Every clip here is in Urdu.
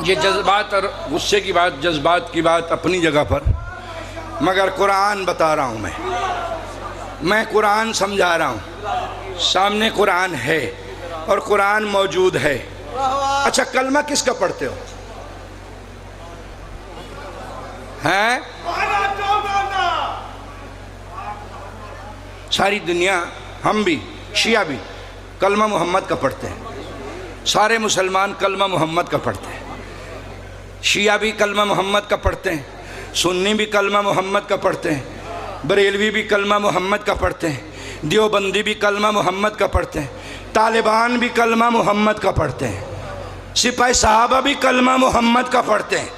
یہ جذبات اور غصے کی بات، جذبات کی بات اپنی جگہ پر، مگر قرآن بتا رہا ہوں میں قرآن سمجھا رہا ہوں، سامنے قرآن ہے اور قرآن موجود ہے۔ اچھا کلمہ کس کا پڑھتے ہو؟ ہیں؟ ساری دنیا، ہم بھی شیعہ بھی کلمہ محمد کا پڑھتے ہیں، سارے مسلمان کلمہ محمد کا پڑھتے ہیں، شیعہ بھی کلمہ محمد کا پڑھتے ہیں، سنی بھی کلمہ محمد کا پڑھتے ہیں، بریلوی بھی کلمہ محمد کا پڑھتے ہیں، دیوبندی بھی کلمہ محمد کا پڑھتے ہیں، طالبان بھی کلمہ محمد کا پڑھتے ہیں، سپاہی صحابہ بھی کلمہ محمد کا پڑھتے ہیں،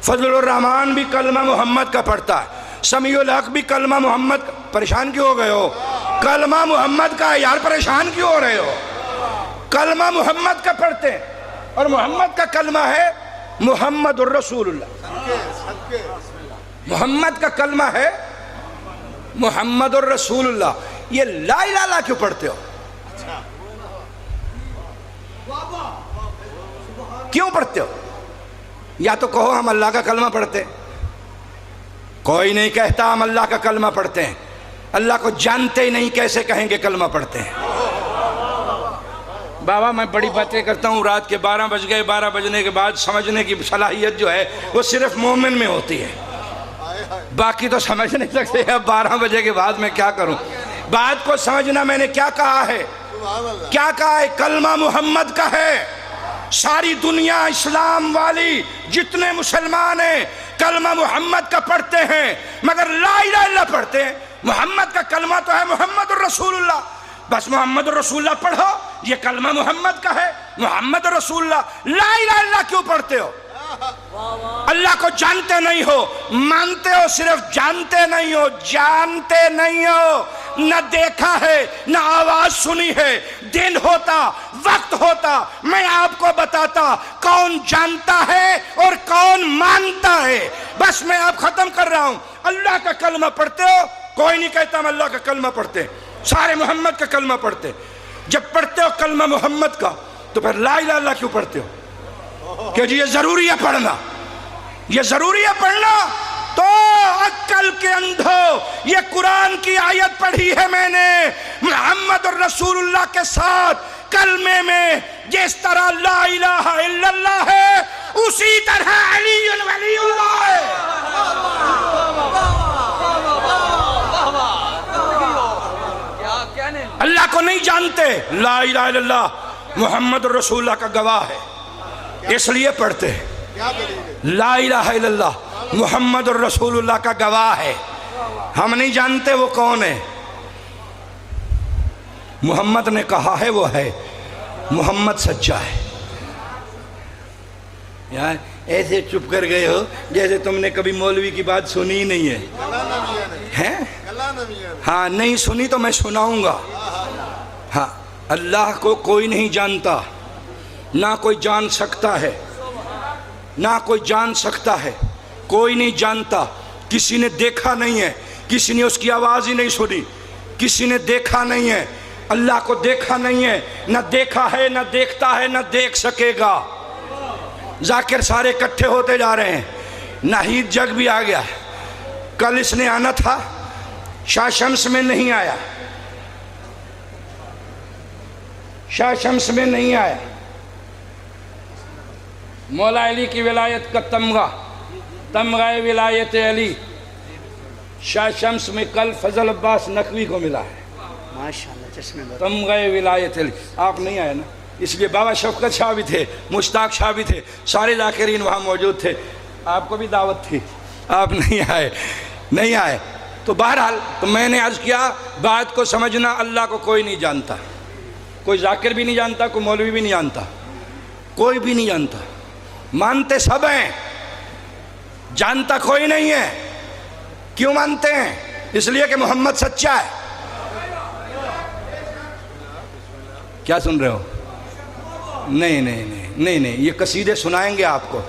فضل الرحمن بھی کلمہ محمد کا پڑھتا ہے، سمیع الحق بھی کلمہ محمد کا۔ پریشان کیوں ہو گئے ہو؟ کلمہ محمد کا ہے یار، پریشان کیوں ہو رہے ہو؟ کلمہ محمد کا پڑھتے ہیں، اور محمد کا کلمہ ہے محمد الرسول اللہ۔ محمد کا کلمہ ہے محمد الرسول اللہ۔ یہ لا الہ الا اللہ کیوں پڑھتے ہو؟ کیوں پڑھتے ہو؟ یا تو کہو ہم اللہ کا کلمہ پڑھتے ہیں۔ کوئی نہیں کہتا ہم اللہ کا کلمہ پڑھتے ہیں، اللہ کو جانتے ہی نہیں، کیسے کہیں گے کلمہ پڑھتے ہیں؟ بابا میں بڑی باتیں کرتا ہوں، رات کے 12 بج گئے، 12 بجنے کے بعد سمجھنے کی صلاحیت جو ہے وہ صرف مومن میں ہوتی ہے، باقی تو سمجھ نہیں سکتے۔ اب 12 بجے کے بعد میں کیا کروں؟ بات کو سمجھنا میں نے کیا کہا ہے، کیا کہا ہے؟ کلمہ محمد کا ہے۔ ساری دنیا اسلام والی جتنے مسلمان ہیں کلمہ محمد کا پڑھتے ہیں، مگر لا الہ الا اللہ پڑھتے ہیں۔ محمد کا کلمہ تو ہے محمد الرسول اللہ، بس محمد الرسول اللہ پڑھو، یہ کلمہ محمد کا ہے، محمد الرسول اللہ۔ لا الہ الا اللہ کیوں پڑھتے ہو؟ اللہ کو جانتے نہیں ہو، مانتے ہو، صرف جانتے نہیں ہو، جانتے نہیں ہو، نہ دیکھا ہے نہ آواز سنی ہے۔ دن ہوتا، وقت ہوتا، میں آپ کو بتاتا کون جانتا ہے اور کون مانتا ہے۔ بس میں آپ ختم کر رہا ہوں۔ اللہ کا کلمہ پڑھتے ہو؟ کوئی نہیں کہتا ہم اللہ کا کلمہ پڑھتے، سارے محمد کا کلمہ پڑھتے۔ جب پڑھتے ہو کلمہ محمد کا تو پھر لا الہ الا اللہ کیوں پڑھتے ہو؟ کہ جی یہ ضروری ہے پڑھنا، یہ ضروری ہے پڑھنا۔ تو عقل کے اندھو، یہ قرآن کی آیت پڑھی ہے میں نے، محمد الرسول اللہ کے ساتھ کلمے میں جس طرح لا الہ الا اللہ ہے اسی طرح علی ولی اللہ ہے۔ اللہ کو نہیں جانتے، لا الہ الا اللہ محمد الرسول اللہ کا گواہ ہے، اس لیے پڑھتے ہیں۔ لا الہ الا اللہ محمد الرسول اللہ کا گواہ ہے، ہم نہیں جانتے وہ کون ہے۔ محمد نے کہا ہے وہ ہے، محمد سچا ہے۔ یار ایسے چپ کر گئے ہو جیسے تم نے کبھی مولوی کی بات سنی ہی نہیں ہے۔ ہاں نہیں سنی تو میں سناؤں گا۔ ہاں اللہ کو کوئی نہیں جانتا، نہ کوئی جان سکتا ہے، نہ کوئی جان سکتا ہے، کوئی نہیں جانتا۔ کسی نے دیکھا نہیں ہے، کسی نے اس کی آواز ہی نہیں سنی، کسی نے دیکھا نہیں ہے، اللہ کو دیکھا نہیں ہے، نہ دیکھا ہے نہ دیکھتا ہے نہ دیکھ سکے گا۔ ذاکر سارے اکٹھے ہوتے جا رہے ہیں، ناہید جگ بھی آ گیا، کل اس نے آنا تھا، شاہ شمس میں نہیں آیا، شاہ شمس میں نہیں آیا۔ مولا علی کی ولایت کا تمغہ، تمغہ ولایت علی شاہ شمس میں کل فضل عباس نقوی کو ملا ہے، ماشاءاللہ چشمے میں تمغہ ولایت علی۔ آپ نہیں آئے نا، اس لیے بابا شفقت شاہ بھی تھے، مشتاق شاہ بھی تھے، سارے ذاکرین وہاں موجود تھے، آپ کو بھی دعوت تھی، آپ نہیں آئے۔ تو بہرحال تو میں نے عرض کیا بات کو سمجھنا، اللہ کو کوئی نہیں جانتا، کوئی ذاکر بھی نہیں جانتا، کوئی مولوی بھی نہیں جانتا، کوئی بھی نہیں جانتا، مانتے سب ہیں، جانتا کوئی نہیں ہے۔ کیوں مانتے ہیں؟ اس لیے کہ محمد سچا ہے۔ کیا سن رہے ہو؟ نہیں، یہ قصیدے سنائیں گے آپ کو،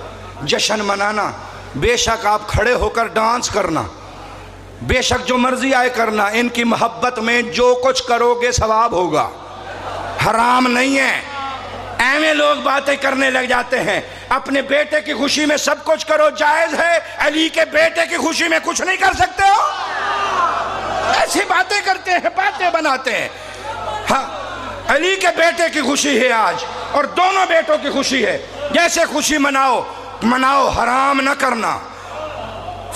جشن منانا، بے شک آپ کھڑے ہو کر ڈانس کرنا، بے شک جو مرضی آئے کرنا، ان کی محبت میں جو کچھ کرو گے ثواب ہوگا، حرام نہیں ہے۔ ایویں لوگ باتیں کرنے لگ جاتے ہیں، اپنے بیٹے کی خوشی میں سب کچھ کرو جائز ہے، علی کے بیٹے کی خوشی میں کچھ نہیں کر سکتے ہو؟ ایسی باتیں کرتے ہیں، باتیں بناتے ہیں۔ ہاں، علی کے بیٹے کی خوشی ہے آج، اور دونوں بیٹوں کی خوشی ہے، جیسے خوشی مناؤ، حرام نہ کرنا،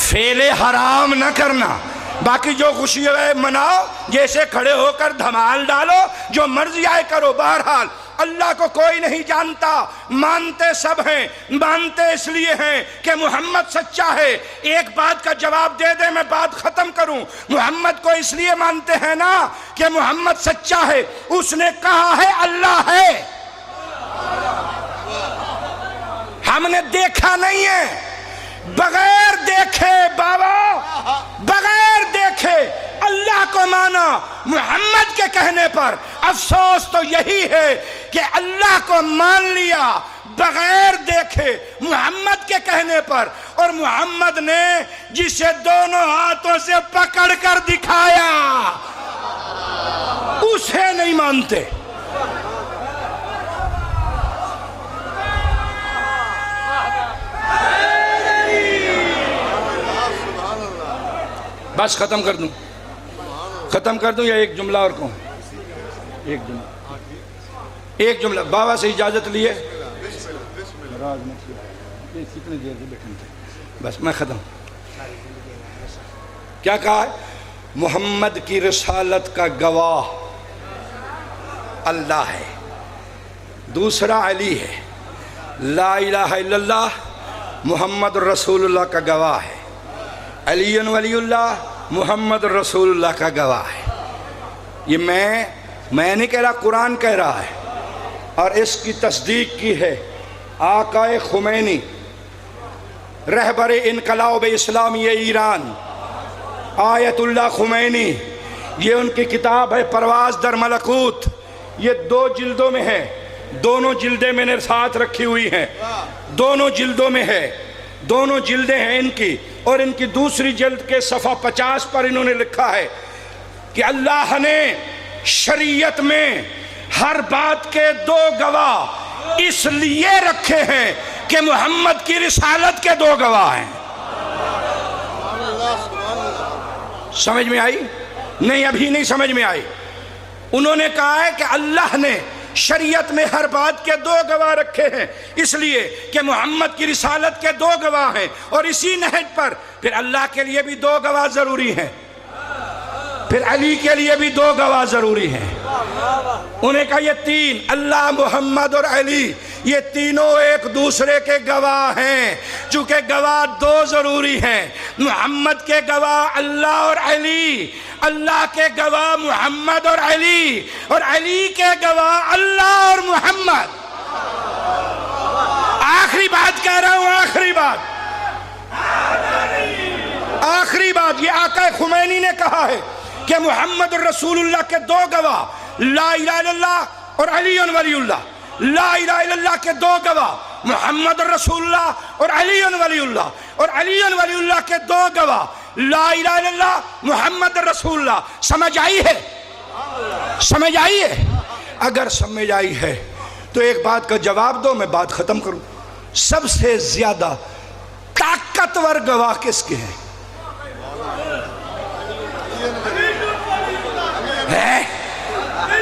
فعل حرام نہ کرنا، باقی جو خوشی ہے مناؤ، جیسے کھڑے ہو کر دھمال ڈالو، جو مرضی آئے کرو۔ بہرحال اللہ کو کوئی نہیں جانتا، مانتے سب ہیں، مانتے اس لیے ہیں کہ محمد سچا ہے۔ ایک بات کا جواب دے دے، میں بات ختم کروں۔ محمد کو اس لیے مانتے ہیں نا کہ محمد سچا ہے، اس نے کہا ہے اللہ ہے، ہم نے دیکھا نہیں ہے، بغیر دیکھے بابا، بغیر دیکھے اللہ کو مانا۔ محمد کے کہنے پر افسوس تو یہی ہے کہ اللہ کو مان لیا بغیر دیکھے محمد کے کہنے پر، اور محمد نے جسے دونوں ہاتھوں سے پکڑ کر دکھایا اسے نہیں مانتے۔ بس ختم کر دوں یا ایک جملہ اور کہوں؟ ایک جملہ بابا سے اجازت لیے، بس میں ختم۔ کیا کہا ہے؟ محمد کی رسالت کا گواہ اللہ ہے، دوسرا علی ہے، لا الہ الا اللہ محمد رسول اللہ کا گواہ ہے، علی ولی اللہ محمد رسول اللہ کا گواہ ہے۔ یہ میں نہیں کہہ رہا، قرآن کہہ رہا ہے، اور اس کی تصدیق کی ہے آقا خمینی، رہبر انقلاب اسلامی ایران، آیت اللہ خمینی۔ یہ ان کی کتاب ہے پرواز در ملکوت، یہ 2 جلدوں میں ہے، دونوں جلدیں میں نے ساتھ رکھی ہوئی ہیں، دونوں جلدوں میں ہے، دونوں جلدیں ہیں ان کی، اور ان کی دوسری جلد کے صفحہ 50 پر انہوں نے لکھا ہے کہ اللہ نے شریعت میں ہر بات کے 2 گواہ اس لیے رکھے ہیں کہ محمد کی رسالت کے 2 گواہ ہیں۔ سمجھ میں آئی؟ نہیں، ابھی نہیں سمجھ میں آئی۔ انہوں نے کہا ہے کہ اللہ نے شریعت میں ہر بات کے 2 گواہ رکھے ہیں، اس لیے کہ محمد کی رسالت کے 2 گواہ ہیں، اور اسی نہج پر پھر اللہ کے لیے بھی 2 گواہ ضروری ہیں، پھر علی کے لیے بھی 2 گواہ ضروری ہیں۔ انہیں کہا یہ 3، اللہ، محمد اور علی، یہ تینوں ایک دوسرے کے گواہ ہیں۔ چونکہ گواہ 2 ضروری ہیں، محمد کے گواہ اللہ اور علی، اللہ کے گواہ محمد اور علی، اور علی کے گواہ اللہ اور محمد۔ آخری بات کہہ رہا ہوں، آخری بات یہ آقا خمینی نے کہا ہے کہ محمد رسول اللہ کے 2 گواہ، لا الہ الا اللہ اور علی ولی اللہ، لا الہ الا اللہ کے 2 گواہ محمد رسول اللہ اور علی ولی اللہ، اور علی ولی اللہ کے 2 گواہ لا الہ الا اللہ محمد رسول اللہ۔ سمجھ آئی ہے؟ سمجھ آئی ہے؟ اگر سمجھ آئی ہے تو ایک بات کا جواب دو، میں بات ختم کروں۔ سب سے زیادہ طاقتور گواہ کس کے ہیں؟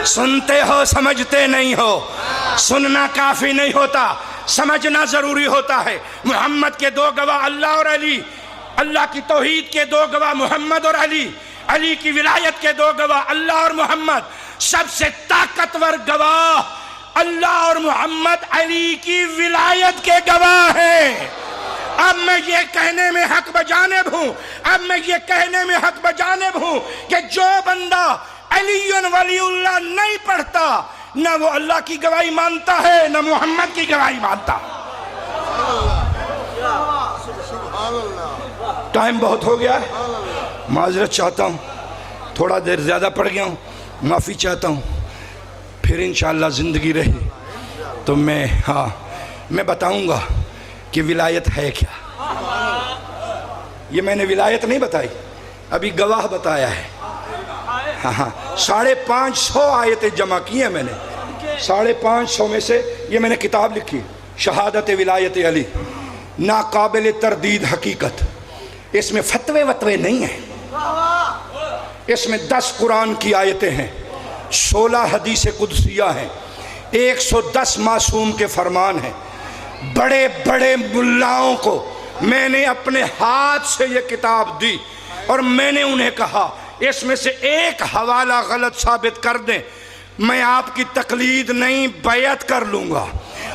سنتے ہو، سمجھتے نہیں ہو۔ سننا کافی نہیں ہوتا، سمجھنا ضروری ہوتا ہے۔ محمد کے 2 گواہ اللہ اور علی، اللہ کی توحید کے 2 گواہ محمد اور علی، علی کی ولایت کے 2 گواہ اللہ اور محمد۔ سب سے طاقتور گواہ اللہ اور محمد علی کی ولایت کے گواہ ہیں۔ اب میں یہ کہنے میں حق بجانب ہوں کہ جو بندہ علی ولی اللہ نہیں پڑھتا، نہ وہ اللہ کی گواہی مانتا ہے، نہ محمد کی گواہی مانتا۔ ٹائم بہت ہو گیا ہے، معذرت چاہتا ہوں، تھوڑا دیر زیادہ پڑ گیا ہوں، معافی چاہتا ہوں۔ پھر انشاءاللہ زندگی رہی تو میں بتاؤں گا کہ ولایت ہے کیا۔ یہ میں نے ولایت نہیں بتائی، ابھی گواہ بتایا ہے۔ 550 آیتیں جمع کی ہیں میں نے، 550 میں سے یہ میں نے کتاب لکھی، شہادت ولایت علی ناقابل تردید حقیقت، اس میں فتوے وتوے نہیں ہیں، اس میں 10 قرآن کی آیتیں ہیں، 16 حدیث قدسیہ ہیں، 110 معصوم کے فرمان ہیں۔ بڑے بڑے ملاؤں کو میں نے اپنے ہاتھ سے یہ کتاب دی اور میں نے انہیں کہا اس میں سے ایک حوالہ غلط ثابت کر دیں، میں آپ کی تقلید نہیں بیعت کر لوں گا،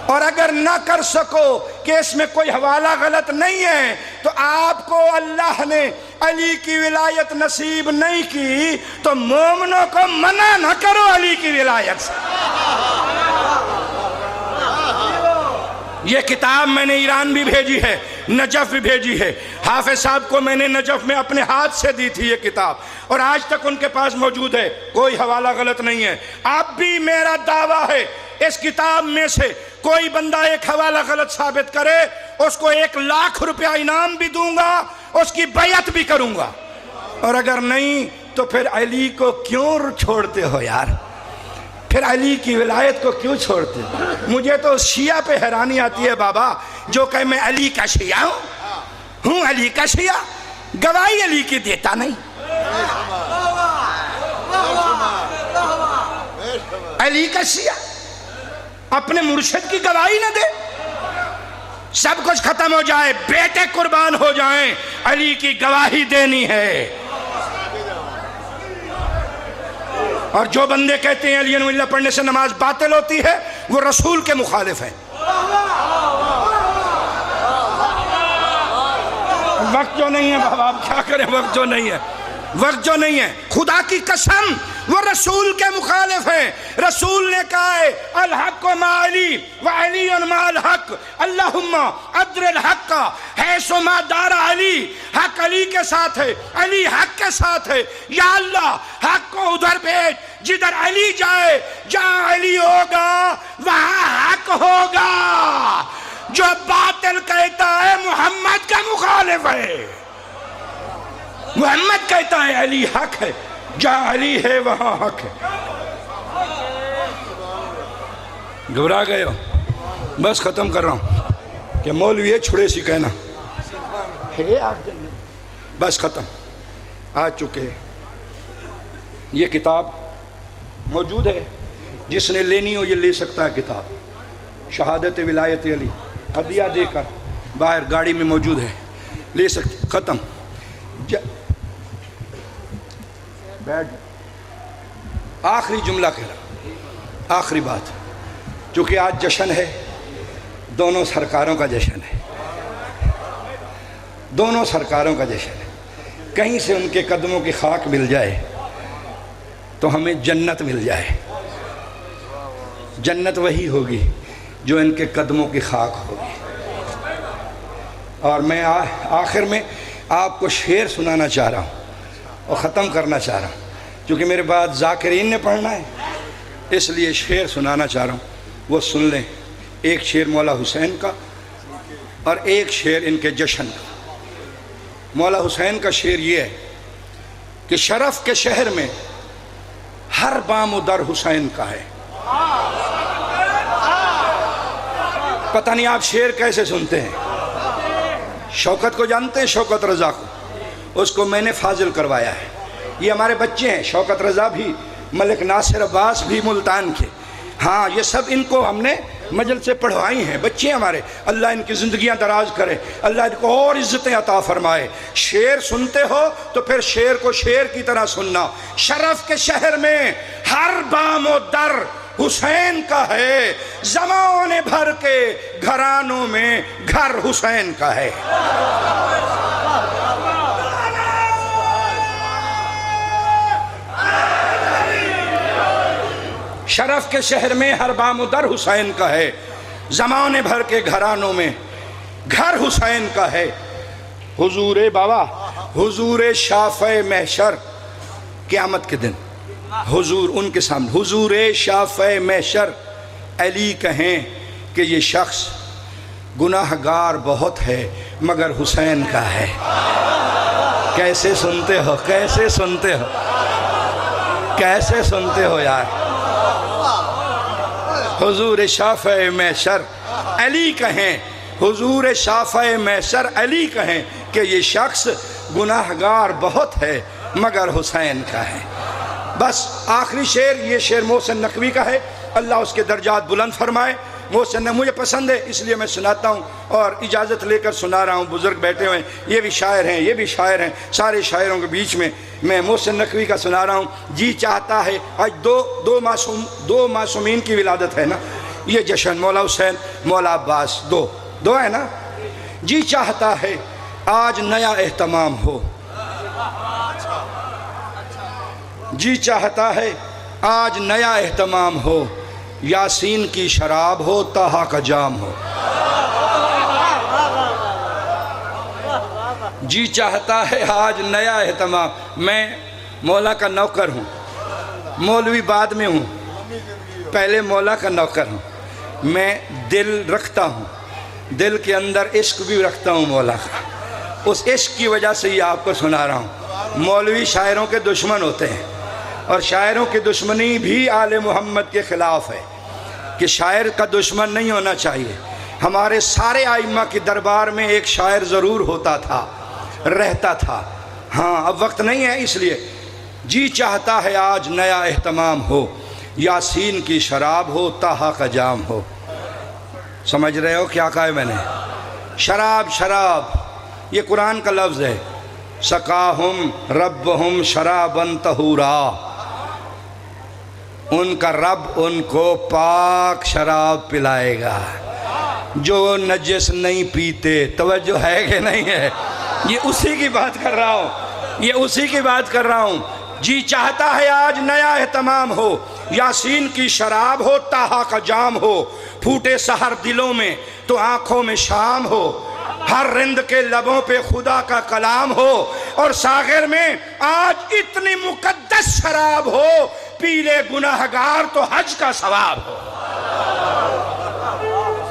اور اگر نہ کر سکو کہ اس میں کوئی حوالہ غلط نہیں ہے تو آپ کو اللہ نے علی کی ولایت نصیب نہیں کی تو مومنوں کو منع نہ کرو علی کی ولایت سے۔ یہ کتاب میں نے ایران بھی بھیجی ہے، نجف بھی بھیجی ہے، حافظ صاحب کو میں نے نجف میں اپنے ہاتھ سے دی تھی یہ کتاب، اور آج تک ان کے پاس موجود ہے، کوئی حوالہ غلط نہیں ہے۔ اب بھی میرا دعویٰ ہے اس کتاب میں سے کوئی بندہ ایک حوالہ غلط ثابت کرے اس کو 1,00,000 روپیہ انعام بھی دوں گا، اس کی بیعت بھی کروں گا، اور اگر نہیں تو پھر علی کو کیوں چھوڑتے ہو یار؟ پھر علی کی ولایت کو کیوں چھوڑتے ہو؟ مجھے تو شیعہ پہ حیرانی آتی ہے بابا، جو کہ میں علی کا شیعہ ہوں علی کا شیعہ، گواہی علی کی دیتا نہیں، علی کا شیعہ اپنے مرشد کی گواہی نہ دے، سب کچھ ختم ہو جائے، بیٹے قربان ہو جائیں، علی کی گواہی دینی ہے۔ اور جو بندے کہتے ہیں علی اللہ پڑھنے سے نماز باطل ہوتی ہے وہ رسول کے مخالف ہیں۔ وقت جو نہیں ہے بابا، آپ کیا کریں، وقت جو نہیں ہے، وقت جو نہیں ہے، خدا کی قسم وہ رسول کے مخالف ہیں۔ رسول نے کہا ہے الحق مع علی وعلی مع الحق، اللہم ادر الحق حیث ما دار علی، حق علی کے ساتھ ہے، علی حق کے ساتھ ہے، یا اللہ حق کو ادھر بھیج جدھر علی جائے، جہاں علی ہوگا وہاں حق ہوگا۔ جو باطل کہتا ہے محمد کا مخالف ہے، محمد کہتا ہے علی حق ہے، جہاں علی ہے وہاں حق ہے۔ گھبرا گئے ہو؟ بس ختم کر رہا ہوں کہ مولوی ہے چھڑے سی کہنا ہے، بس ختم، آ چکے۔ یہ کتاب موجود ہے، جس نے لینی ہو یہ لے سکتا ہے کتاب، شہادت ولایت علی، ہدیہ دے کر باہر گاڑی میں موجود ہے، لے سکتے۔ ختم۔ آخری جملہ کہہ رہا، آخری بات، چونکہ آج جشن ہے، دونوں سرکاروں کا جشن ہے، دونوں سرکاروں کا جشن ہے، کہیں سے ان کے قدموں کی خاک مل جائے تو ہمیں جنت مل جائے۔ جنت وہی ہوگی جو ان کے قدموں کی خاک ہوگی۔ اور میں آخر میں آپ کو شعر سنانا چاہ رہا ہوں اور ختم کرنا چاہ رہا ہوں، کیونکہ میرے بعد ذاکرین نے پڑھنا ہے، اس لیے شعر سنانا چاہ رہا ہوں، وہ سن لیں۔ ایک شعر مولا حسین کا اور ایک شعر ان کے جشن کا۔ مولا حسین کا شعر یہ ہے کہ شرف کے شہر میں ہر بام و در حسین کا ہے۔ پتہ نہیں آپ شعر کیسے سنتے ہیں؟ شوکت کو جانتے ہیں؟ شوکت رضا کو، اس کو میں نے فاضل کروایا ہے۔ یہ ہمارے بچے ہیں، شوکت رضا بھی، ملک ناصر عباس بھی ملتان کے، ہاں یہ سب ان کو ہم نے مجلس سے پڑھوائی ہیں، بچے ہمارے، اللہ ان کی زندگیاں دراز کرے، اللہ ان کو اور عزتیں عطا فرمائے۔ شعر سنتے ہو تو پھر شعر کو شعر کی طرح سننا۔ شرف کے شہر میں ہر بام و در حسین کا ہے، زمانے بھر کے گھرانوں میں گھر حسین کا ہے۔ شرف کے شہر میں ہر بام و در حسین کا ہے، زمانے بھر کے گھرانوں میں گھر حسین کا ہے۔ حضور بابا، حضور شافع محشر قیامت کے دن حضور ان کے سامنے، حضور شافع محشر علی کہیں کہ یہ شخص گناہگار بہت ہے مگر حسین کا ہے۔ کیسے سنتے ہو، کیسے سنتے ہو، کیسے سنتے ہو یار؟ حضور شافع محشر علی کہیں، حضور شافع محشر علی کہیں کہ یہ شخص گناہگار بہت ہے مگر حسین کا ہے۔ بس آخری شعر، یہ شعر محسن نقوی کا ہے، اللہ اس کے درجات بلند فرمائے۔ محسن نے مجھے پسند ہے اس لیے میں سناتا ہوں اور اجازت لے کر سنا رہا ہوں۔ بزرگ بیٹھے ہوئے ہیں، یہ بھی شاعر ہیں، یہ بھی شاعر ہیں، سارے شاعروں کے بیچ میں میں محسن نقوی کا سنا رہا ہوں۔ جی چاہتا ہے، آج دو معصومین کی ولادت ہے نا، یہ جشن، مولا حسین، مولا عباس، دو ہے نا۔ جی چاہتا ہے آج نیا اہتمام ہو، جی چاہتا ہے آج نیا اہتمام ہو، یاسین کی شراب ہو، طٰہٰ کا جام ہو۔ جی چاہتا ہے آج نیا اہتمام۔ میں مولا کا نوکر ہوں، مولوی بعد میں ہوں، پہلے مولا کا نوکر ہوں۔ میں دل رکھتا ہوں، دل کے اندر عشق بھی رکھتا ہوں مولا کا، اس عشق کی وجہ سے یہ آپ کو سنا رہا ہوں۔ مولوی شاعروں کے دشمن ہوتے ہیں اور شاعروں کی دشمنی بھی آل محمد کے خلاف ہے کہ شاعر کا دشمن نہیں ہونا چاہیے۔ ہمارے سارے ائمہ کے دربار میں ایک شاعر ضرور ہوتا تھا، رہتا تھا۔ ہاں اب وقت نہیں ہے، اس لیے جی چاہتا ہے آج نیا اہتمام ہو، یاسین کی شراب ہو، طٰہٰ کا جام ہو۔ سمجھ رہے ہو کیا کہا ہے میں نے؟ شراب، شراب یہ قرآن کا لفظ ہے۔ سقاہم ربہم شرابا طہورا، ان کا رب ان کو پاک شراب پلائے گا جو نجس نہیں پیتے۔ توجہ ہے کہ نہیں ہے؟ یہ اسی کی بات کر رہا ہوں، یہ اسی کی بات کر رہا ہوں۔ جی چاہتا ہے آج نیا اہتمام ہو، یاسین کی شراب ہو، طٰہٰ کا جام ہو، پھوٹے سحر دلوں میں تو آنکھوں میں شام ہو، ہر رند کے لبوں پہ خدا کا کلام ہو، اور ساغر میں آج اتنی مقدس شراب ہو، پی لے گناہگار تو حج کا ثواب ہو۔